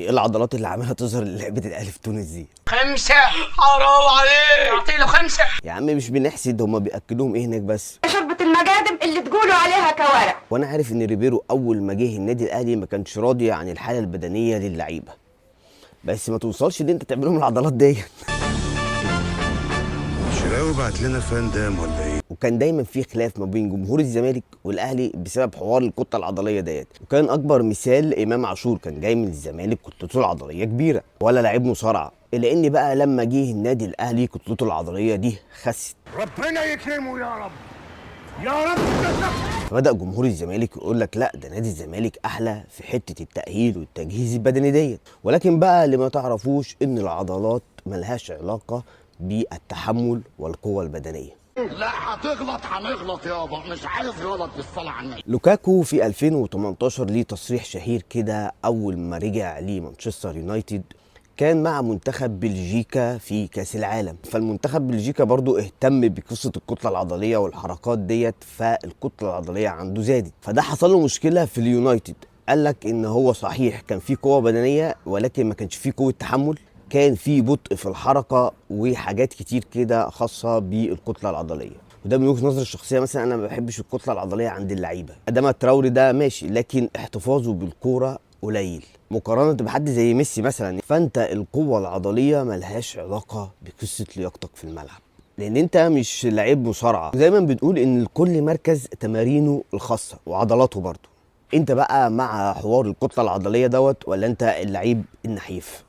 ايه العضلات اللي عمالها تظهر لعبه الاهلي في تونس دي؟ 5. حرام عليك، اعطي له 5. يا عم مش بنحسد، هما بياكلوهم ايه هناك بس؟ شوربة المجادم اللي تقولوا عليها كوارع. وانا عارف ان ريبيرو اول ما جه النادي الاهلي ما كانش راضي عن الحاله البدنيه للعيبه، بس ما توصلش ان انت تعملهم العضلات ديت. شراوي بعت لنا فندم ولا ايه؟ وكان دايما في خلاف ما بين جمهور الزمالك والاهلي بسبب حوار الكتله العضليه ديت، وكان اكبر مثال امام عاشور كان جاي من الزمالك كتلته العضليه كبيره ولا لعيب مصارعه، الا ان بقى لما جه النادي الاهلي كتلته العضليه دي خست. ربنا يكرمه يا رب يا رب. فبدأ جمهور الزمالك يقول لك لا ده نادي الزمالك احلى في حته التأهيل والتجهيز البدني ديت، ولكن بقى اللي ما تعرفوش ان العضلات ملهاش علاقه بالتحمل والقوه البدنيه. لا هتغلط هنغلط يابا، مش عايز غلط بالصلاة على النبي. لوكاكو في 2018 ليه تصريح شهير كده اول ما رجع لمانشستر يونايتد، كان مع منتخب بلجيكا في كاس العالم، فالمنتخب بلجيكا برضو اهتم بقصه الكتله العضليه والحركات ديت، فالكتله العضليه عنده زادت، فده حصل له مشكله في اليونايتد. قال لك ان هو صحيح كان فيه قوه بدنيه ولكن ما كانش فيه قوه تحمل، كان في بطء في الحركه وحاجات كتير كده خاصه بالكتله العضليه. وده من وجهه نظري الشخصيه، مثلا انا ما بحبش الكتله العضليه عند اللعيبه. ادام تراوري ده ماشي لكن احتفاظه بالكوره قليل مقارنه بحد زي ميسي مثلا. فانت القوه العضليه ملهاش علاقه بقصه لياقتك في الملعب، لان انت مش لعيب مصارعه. دايما بنقول ان لكل مركز تمارينه الخاصه وعضلاته برضه. انت بقى مع حوار الكتله العضليه دوت ولا انت اللعيب النحيف؟